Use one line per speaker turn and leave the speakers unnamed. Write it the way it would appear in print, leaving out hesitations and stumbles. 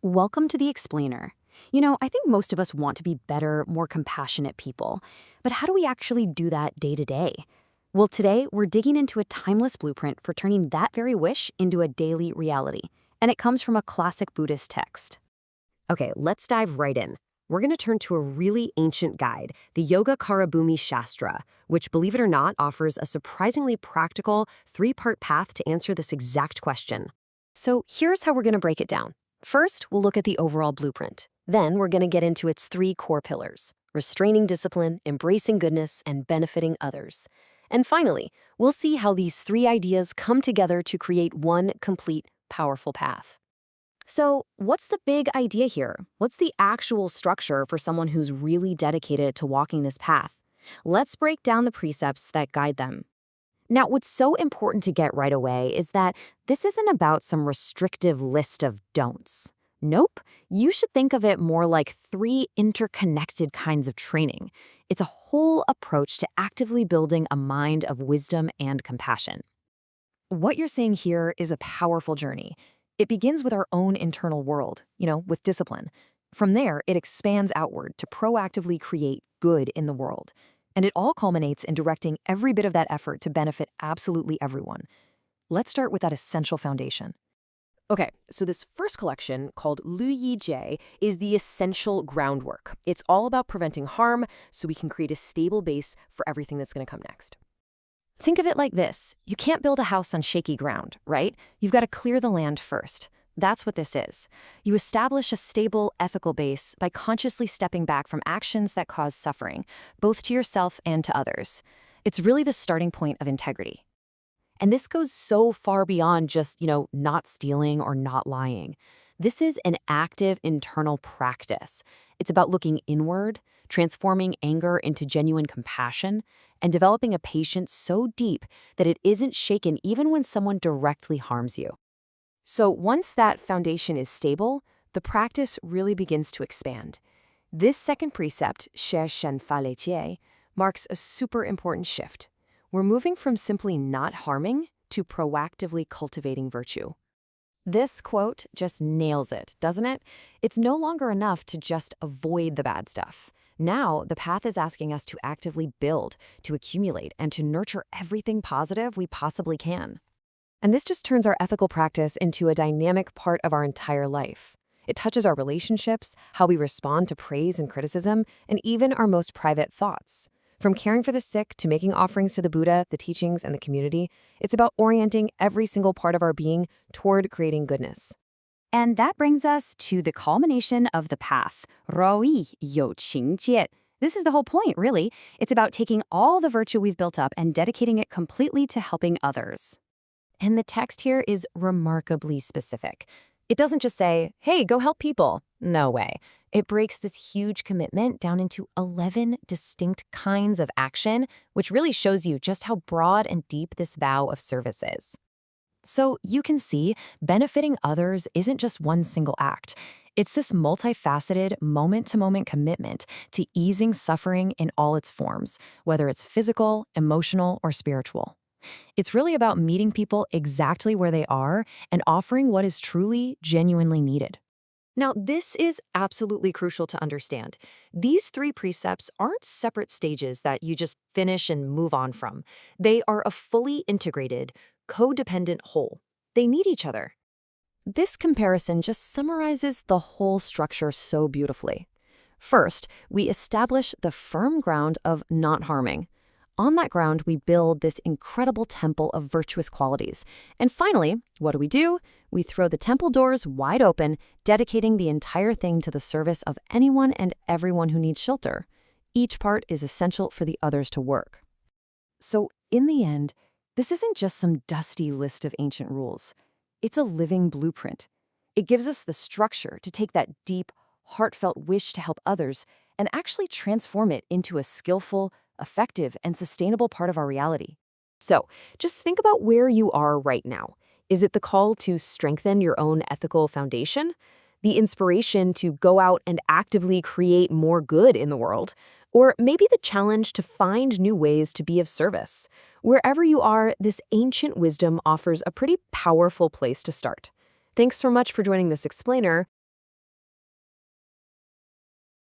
Welcome to The Explainer. I think most of us want to be better, more compassionate people. But how do we actually do that day to day? Well, today we're digging into a timeless blueprint for turning that very wish into a daily reality. And it comes from a classic Buddhist text.
Okay, let's dive right in. We're going to turn to a really ancient guide, the Yoga Karabhumi Shastra, which, believe it or not, offers a surprisingly practical three-part path to answer this exact question.
So here's how we're going to break it down. First, we'll look at the overall blueprint. Then we're going to get into its three core pillars: restraining discipline, embracing goodness, and benefiting others. And finally, we'll see how these three ideas come together to create one complete, powerful path.
So, what's the big idea here? What's the actual structure for someone who's really dedicated to walking this path? Let's break down the precepts that guide them. Now, what's so important to get right away is that this isn't about some restrictive list of don'ts. Nope, you should think of it more like three interconnected kinds of training. It's a whole approach to actively building a mind of wisdom and compassion. What you're seeing here is a powerful journey. It begins with our own internal world, with discipline. From there, it expands outward to proactively create good in the world. And it all culminates in directing every bit of that effort to benefit absolutely everyone. Let's start with that essential foundation.
Okay, so this first collection, called Lu Yi Jie, is the essential groundwork. It's all about preventing harm so we can create a stable base for everything that's going to come next.
Think of it like this. You can't build a house on shaky ground, right? You've got to clear the land first. That's what this is. You establish a stable, ethical base by consciously stepping back from actions that cause suffering, both to yourself and to others. It's really the starting point of integrity.
And this goes so far beyond just, not stealing or not lying. This is an active internal practice. It's about looking inward, transforming anger into genuine compassion, and developing a patience so deep that it isn't shaken even when someone directly harms you.
So once that foundation is stable, the practice really begins to expand. This second precept, She Shen Fa Le Jie, marks a super important shift. We're moving from simply not harming to proactively cultivating virtue.
This quote just nails it, doesn't it? It's no longer enough to just avoid the bad stuff. Now, the path is asking us to actively build, to accumulate, and to nurture everything positive we possibly can. And this just turns our ethical practice into a dynamic part of our entire life. It touches our relationships, how we respond to praise and criticism, and even our most private thoughts. From caring for the sick to making offerings to the Buddha, the teachings, and the community, it's about orienting every single part of our being toward creating goodness. And that brings us to the culmination of the path, Rou Yi You Qing Jie. This is the whole point, really. It's about taking all the virtue we've built up and dedicating it completely to helping others. And the text here is remarkably specific. It doesn't just say, hey, go help people. No way. It breaks this huge commitment down into 11 distinct kinds of action, which really shows you just how broad and deep this vow of service is. So you can see, benefiting others isn't just one single act. It's this multifaceted, moment-to-moment commitment to easing suffering in all its forms, whether it's physical, emotional, or spiritual. It's really about meeting people exactly where they are and offering what is truly, genuinely needed. Now, this is absolutely crucial to understand. These three precepts aren't separate stages that you just finish and move on from. They are a fully integrated, codependent whole. They need each other. This comparison just summarizes the whole structure so beautifully. First, we establish the firm ground of not harming. On that ground, we build this incredible temple of virtuous qualities. And finally, what do? We throw the temple doors wide open, dedicating the entire thing to the service of anyone and everyone who needs shelter. Each part is essential for the others to work. So, in the end, this isn't just some dusty list of ancient rules. It's a living blueprint. It gives us the structure to take that deep, heartfelt wish to help others and actually transform it into a skillful, effective, and sustainable part of our reality. So, just think about where you are right now. Is it the call to strengthen your own ethical foundation? The inspiration to go out and actively create more good in the world? Or maybe the challenge to find new ways to be of service? Wherever you are, this ancient wisdom offers a pretty powerful place to start. Thanks so much for joining this explainer.